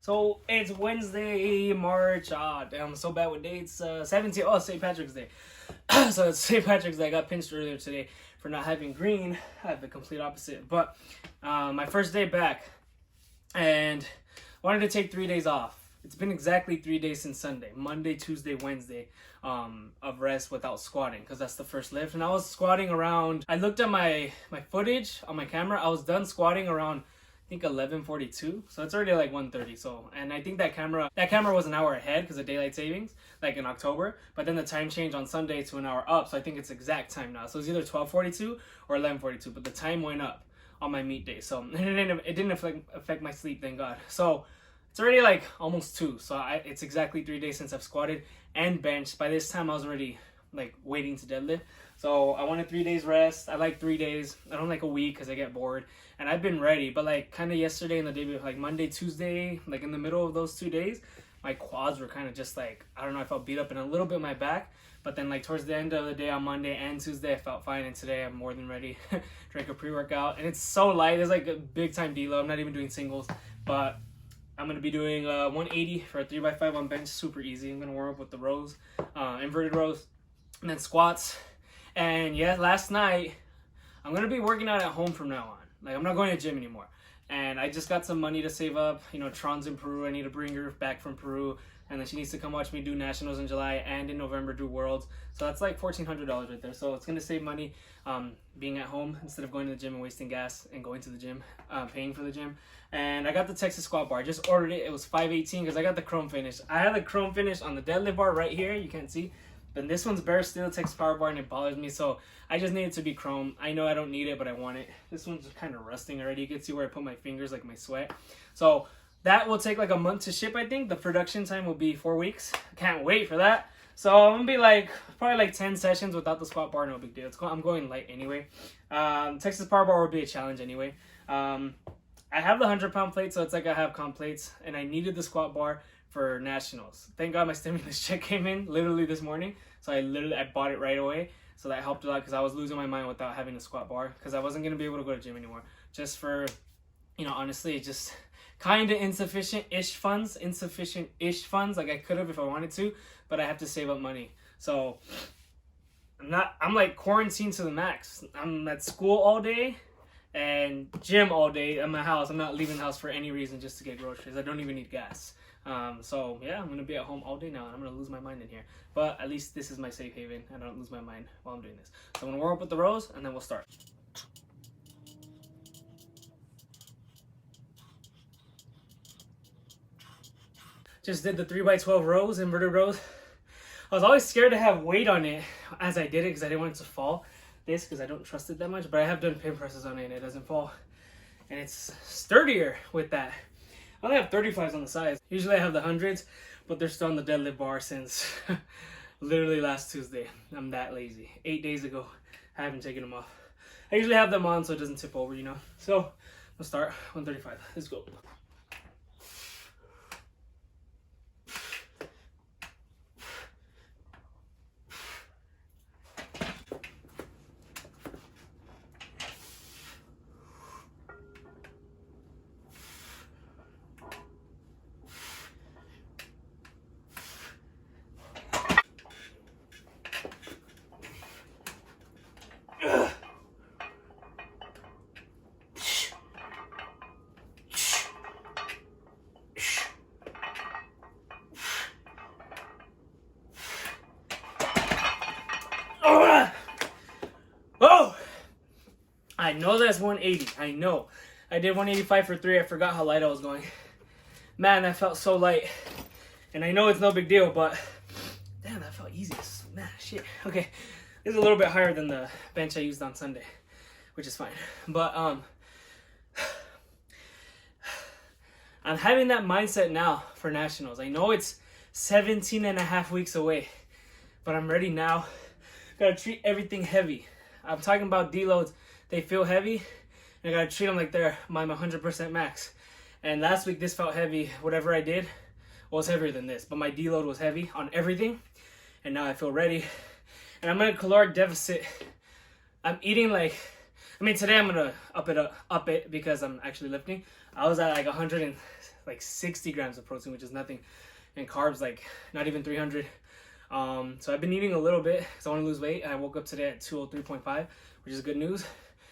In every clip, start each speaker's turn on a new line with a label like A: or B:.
A: So it's Wednesday, March. I'm so bad with dates. 17th. Oh, St. Patrick's Day. So it's St. Patrick's Day. I got pinched earlier today for not having green. I have the complete opposite. But my first day back, and wanted to take 3 days off. It's been exactly 3 days since Sunday. Monday, Tuesday, Wednesday of rest without squatting, because that's the first lift. And I was squatting around, I looked at my footage on my camera. I was done squatting around, I think 11:42. So it's already like 1:30. So, and I think that camera was an hour ahead because of daylight savings, like in October. But then the time changed on Sunday to an hour up. So I think it's exact time now. So it's either 12:42 or 11:42. But the time went up on my meet day. So it didn't affect my sleep, thank God. So it's already like almost 2. So it's exactly 3 days since I've squatted and benched. By this time I was already like waiting to deadlift. So I wanted 3 days rest. I like 3 days. I don't like a week because I get bored. And I've been ready. But like kind of yesterday and the day before, like Monday, Tuesday, like in the middle of those 2 days, my quads were kind of just like, I don't know, I felt beat up and a little bit my back. But then like towards the end of the day on Monday and Tuesday, I felt fine. And today I'm more than ready. Drank a pre-workout. And it's so light. It's like a big time deload. I'm not even doing singles. But I'm going to be doing 180 for a 3x5 on bench. Super easy. I'm going to warm up with the rows, inverted rows, and then squats. And yeah, last night, I'm going to be working out at home from now on. Like, I'm not going to the gym anymore. And I just got some money to save up. You know, Tron's in Peru. I need to bring her back from Peru. And then she needs to come watch me do nationals in July and in November do worlds. So that's like $1,400 right there. So it's going to save money being at home instead of going to the gym and wasting gas and going to the gym, paying for the gym. And I got the Texas squat bar. I just ordered it. It was $518 because I got the chrome finish. I had the chrome finish on the deadlift bar right here. You can't see. Then this one's bare steel Texas power bar and it bothers me. So I just need it to be chrome. I know I don't need it, but I want it. This one's kind of rusting already. You can see where I put my fingers, like my sweat. So that will take like a month to ship, I think. The production time will be 4 weeks. I can't wait for that. So I'm going to be like, probably like 10 sessions without the squat bar. No big deal. I'm going light anyway. Texas power bar will be a challenge anyway. I have the 100-pound plate, so it's like I have comp plates. And I needed the squat bar for nationals. Thank God my stimulus check came in literally this morning. So I bought it right away. So that helped a lot because I was losing my mind without having a squat bar. Because I wasn't going to be able to go to the gym anymore. Just for, you know, honestly, just kind of insufficient-ish funds. Like I could have if I wanted to. But I have to save up money. So I'm like quarantined to the max. I'm at school all day and gym all day at my house. I'm not leaving the house for any reason, just to get groceries. I don't even need gas. So yeah, I'm gonna be at home all day now and I'm gonna lose my mind in here. But at least this is my safe haven and I don't lose my mind while I'm doing this. So I'm gonna warm up with the rows and then we'll start. Just did the 3x12 rows, inverted rows. I was always scared to have weight on it as I did it because I didn't want it to fall. This because I don't trust it that much, but I have done pin presses on it and it doesn't fall. And it's sturdier with that. I only have 35s on the sides. Usually I have the 100s, but they're still on the deadlift bar since literally last Tuesday. I'm that lazy. 8 days ago, I haven't taken them off. I usually have them on so it doesn't tip over, you know. So let's start 135. Let's go. Oh! I know that's 180. I know. I did 185 for 3. I forgot how light I was going. Man, that felt so light. And I know it's no big deal, but damn, that felt easy. Man, shit. Okay, this is a little bit higher than the bench I used on Sunday, which is fine. But I'm having that mindset now for nationals. I know it's 17 and a half weeks away, but I'm ready now. Gotta treat everything heavy. I'm talking about deloads. They feel heavy, and I gotta treat them like they're my 100% max. And last week this felt heavy. Whatever I did was heavier than this, but my deload was heavy on everything. And now I feel ready. And I'm in a caloric deficit. I'm eating like, I mean today I'm gonna up it because I'm actually lifting. I was at like like 60 grams of protein, which is nothing, and carbs like not even 300. So I've been eating a little bit because I want to lose weight, and I woke up today at 203.5, which is good news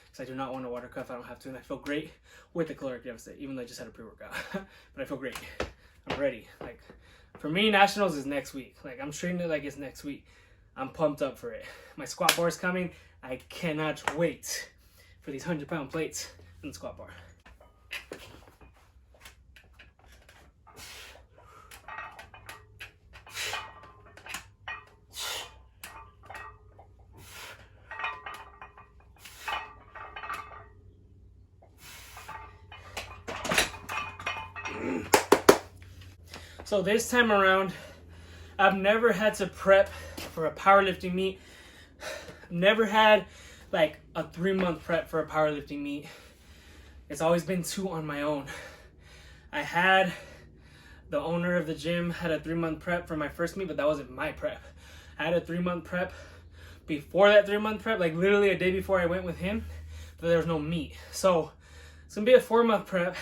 A: because I do not want a water cup. I don't have to, and I feel great with the caloric deficit, even though I just had a pre-workout. But I feel great. I'm ready. Like, for me, nationals is next week. Like, I'm treating it like it's next week. I'm pumped up for it. My squat bar is coming. I cannot wait for these 100-pound plates and the squat bar. So this time around, I've never had to prep for a powerlifting meet. Never had like a 3-month prep for a powerlifting meet. It's always been 2 on my own. I had the owner of the gym had a 3-month prep for my first meet, but that wasn't my prep. I had a 3-month prep before that 3-month prep, like literally a day before I went with him, but there was no meet. So it's gonna be a 4-month prep,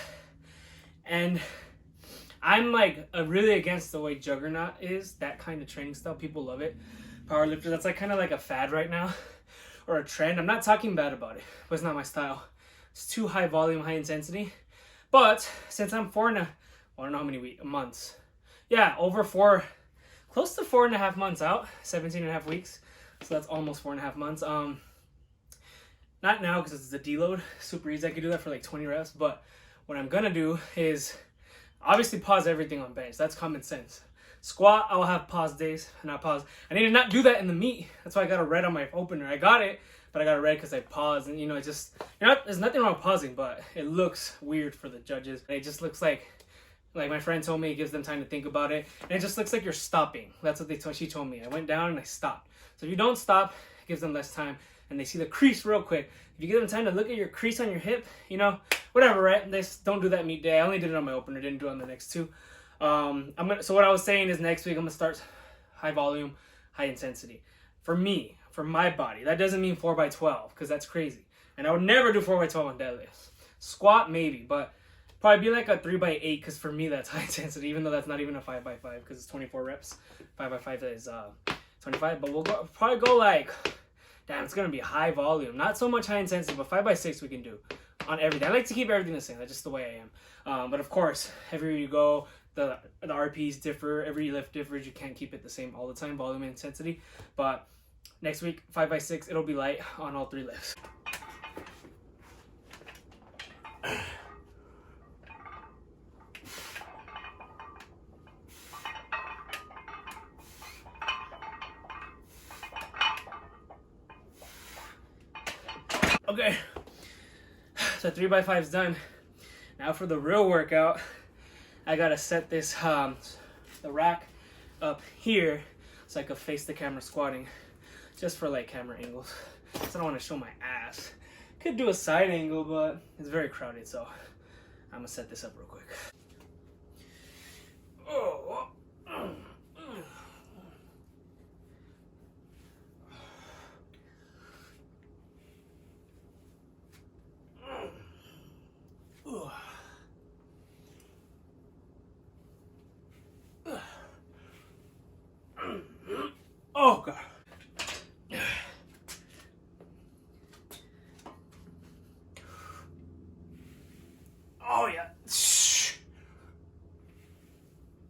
A: and I'm like really against the way Juggernaut is, that kind of training style. People love it. Powerlifter, that's like kind of like a fad right now, or a trend. I'm not talking bad about it, but it's not my style. It's too high volume, high intensity. But since I'm I don't know how many months. Yeah, over 4, close to 4.5 months out, 17.5 weeks. So that's almost 4.5 months. Not now because it's a deload, super easy. I could do that for like 20 reps. But what I'm gonna do is obviously pause everything on bench. That's common sense. Squat, I'll have pause days, not pause. I need to not do that in the meet. That's why I got a red on my opener. I got it, but I got a red because I paused. And it just, there's nothing wrong with pausing, but it looks weird for the judges. It just looks like my friend told me, it gives them time to think about it. And it just looks like you're stopping. That's what she told me. I went down and I stopped. So if you don't stop, it gives them less time. And they see the crease real quick. If you give them time to look at your crease on your hip, whatever, right? They just don't do that meet day. I only did it on my opener, didn't do it on the next 2. So what I was saying is next week I'm gonna start high volume, high intensity. For me, for my body. That doesn't mean 4x12, because that's crazy. And I would never do 4x12 on deadlifts. Squat, maybe, but probably be like a 3x8, because for me that's high intensity, even though that's not even a 5x5, because it's 24 reps. 5x5 is 25, but we'll probably go like, damn, it's gonna be high volume. Not so much high intensity, but 5x6 we can do on everything. I like to keep everything the same. That's just the way I am. But of course, everywhere you go, the RPs differ. Every lift differs. You can't keep it the same all the time, volume and intensity. But next week, 5x6, it'll be light on all 3 lifts. Okay, so 3x5 is done. Now for the real workout, I gotta set this the rack up here so I could face the camera squatting, just for like camera angles. So I don't want to show my ass. Could do a side angle, but it's very crowded, so I'm gonna set this up real quick. Oh. Oh god. Oh yeah.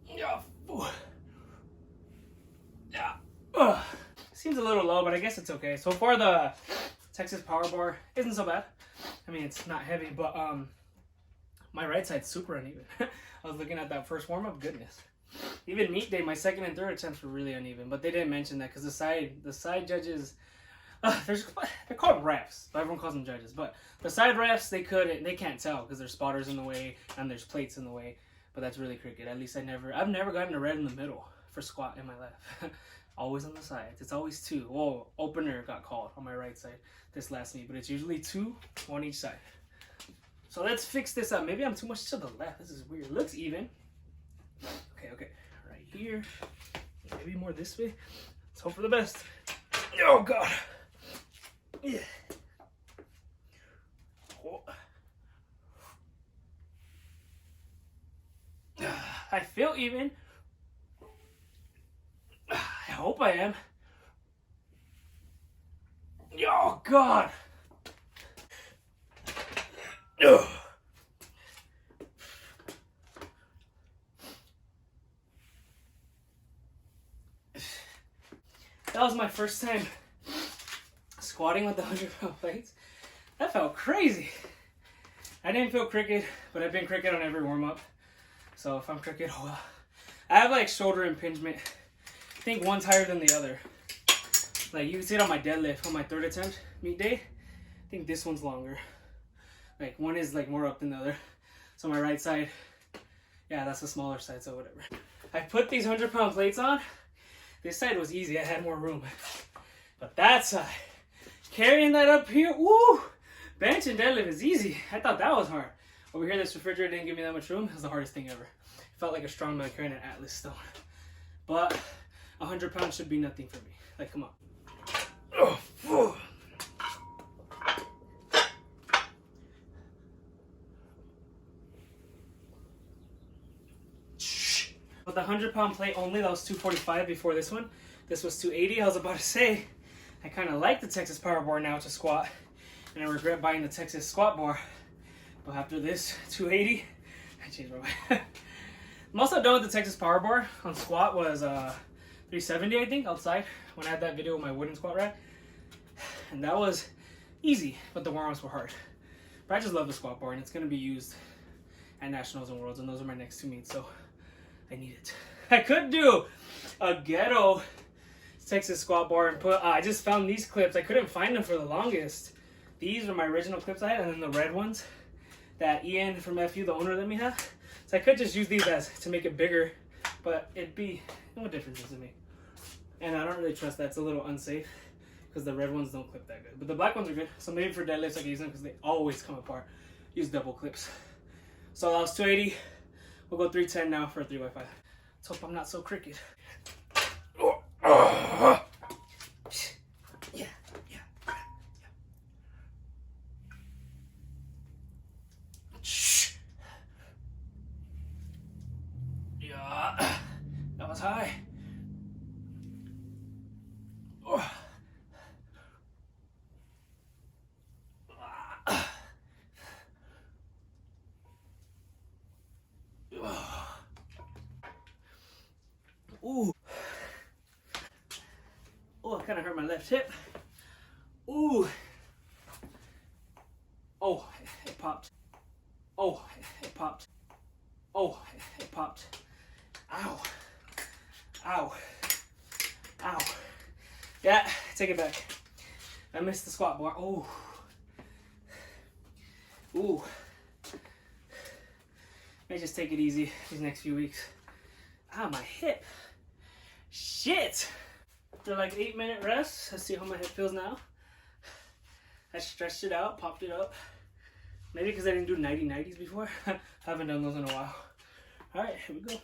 A: Yeah. Yeah. Seems a little low, but I guess it's okay. So far the Texas Power Bar isn't so bad. I mean, it's not heavy, but my right side's super uneven. I was looking at that first warm-up, goodness. Even meet day, my second and third attempts were really uneven, but they didn't mention that because the side judges, they're called refs, but everyone calls them judges. But the side refs, they can't tell because there's spotters in the way and there's plates in the way. But that's really crooked. At least I've never gotten a red in the middle for squat in my life. Always on the sides. It's always 2. Whoa, opener got called on my right side this last meet, but it's usually 2 on each side. So let's fix this up. Maybe I'm too much to the left. This is weird. It looks even. Okay. Right here. Maybe more this way. Let's hope for the best. Oh, God. Yeah. Oh. I feel even. I hope I am. Oh, God. Ugh. That was my first time squatting with the 100-pound plates. That felt crazy. I didn't feel crooked, but I've been crooked on every warm-up. So if I'm crooked, oh well. I have like shoulder impingement. I think one's higher than the other. Like you can see it on my deadlift on my third attempt meet day. I think this one's longer. Like one is like more up than the other. So my right side, yeah, that's the smaller side, so whatever. I put these 100-pound plates on. This side was easy, I had more room. But that side, carrying that up here, woo! Bench and deadlift is easy. I thought that was hard. Over here, this refrigerator didn't give me that much room. It was the hardest thing ever. It felt like a strongman carrying an Atlas stone. But 100 pounds should be nothing for me. Like, come on. With the 100-pound plate only, that was 245 before this one. This was 280. I was about to say, I kind of like the Texas Power Bar now to squat. And I regret buying the Texas Squat Bar. But after this, 280, I changed my mind. Most I've done with the Texas Power Bar on squat was 370, I think, outside. When I had that video with my wooden squat rack. And that was easy, but the warm-ups were hard. But I just love the squat bar, and it's going to be used at Nationals and Worlds, and those are my next 2 meets, so I need it. I could do a ghetto Texas squat bar and put, I just found these clips. I couldn't find them for the longest. These are my original clips I had, and then the red ones that Ian from FU, the owner, let me have. So I could just use these as to make it bigger, but it'd be, no difference does it make? And I don't really trust that. It's a little unsafe because the red ones don't clip that good. But the black ones are good. So maybe for deadlifts I can use them because they always come apart. Use double clips. So that was 280. We'll go 310 now for a 3x5. Let's hope I'm not so crooked. Yeah, that was high. Ooh. Oh, it kind of hurt my left hip. Ooh. Oh, it popped. Oh, it popped. Oh, it popped. Ow. Ow. Ow. Yeah, take it back. I missed the squat bar. Oh. Ooh. May just take it easy these next few weeks. Ow, my hip. Shit. After like 8-minute rest, let's see how my hip feels now. I stretched it out, popped it up. Maybe because I didn't do 90-90s before. Haven't done those in a while. All right, here we go.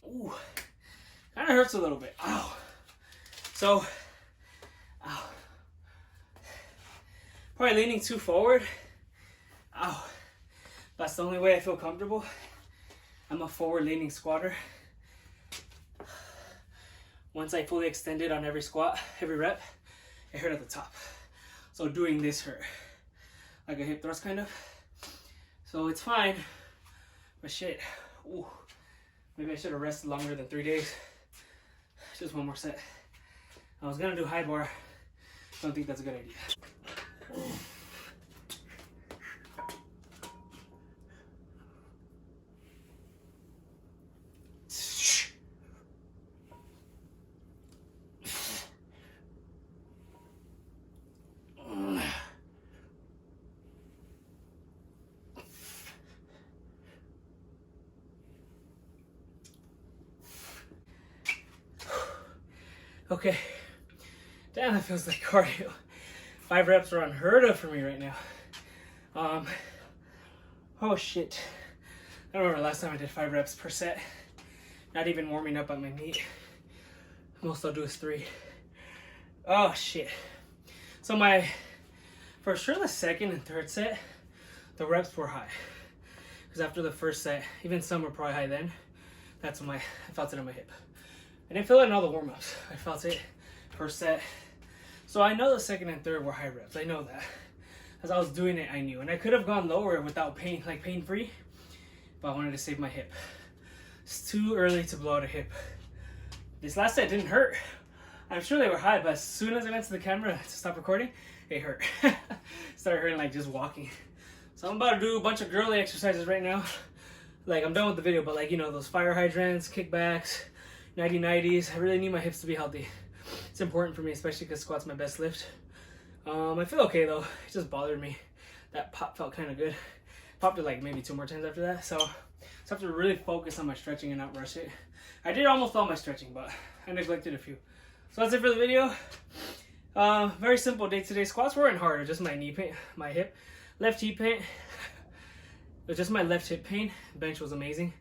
A: Ooh, kind of hurts a little bit. Ow. So, ow. Probably leaning too forward. Ow. That's the only way I feel comfortable. I'm a forward leaning squatter. Once I fully extended on every squat, every rep, it hurt at the top. So doing this hurt. Like a hip thrust kind of. So it's fine. But shit. Ooh. Maybe I should have rested longer than 3 days. Just one more set. I was gonna do high bar. Don't think that's a good idea. Okay. Damn, that feels like cardio. 5 reps are unheard of for me right now. Oh shit. I don't remember last time I did 5 reps per set. Not even warming up on my knee. Most I'll do is 3. Oh shit. So for sure the second and third set, the reps were high. Because after the first set, even some were probably high then. That's when I felt it in my hip. I didn't feel it in all the warm-ups. I felt it first set. So I know the second and third were high reps. I know that. As I was doing it, I knew. And I could have gone lower without pain, like pain-free. But I wanted to save my hip. It's too early to blow out a hip. This last set didn't hurt. I'm sure they were high, but as soon as I went to the camera to stop recording, it hurt. Started hurting like just walking. So I'm about to do a bunch of girly exercises right now. Like, I'm done with the video, but like, you know, those fire hydrants, kickbacks, 90-90s. I really need my hips to be healthy. It's important for me, especially because squat's my best lift. I feel okay though. It just bothered me. That pop felt kind of good. Popped it like maybe 2 more times after that. So I have to really focus on my stretching and not rush it. I did almost all my stretching, but I neglected a few. So that's it for the video. Very simple day today. Squats weren't hard, just my knee pain, my hip, left hip pain. It was just my left hip pain. Bench was amazing.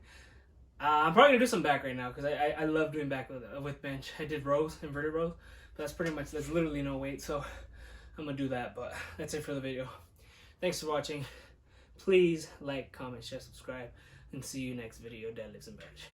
A: I'm probably gonna do some back right now because I love doing back with bench. I did rows, inverted rows, but that's literally no weight, so I'm gonna do that. But that's it for the video. Thanks for watching. Please like, comment, share, subscribe, and see you next video. Deadlifts and bench.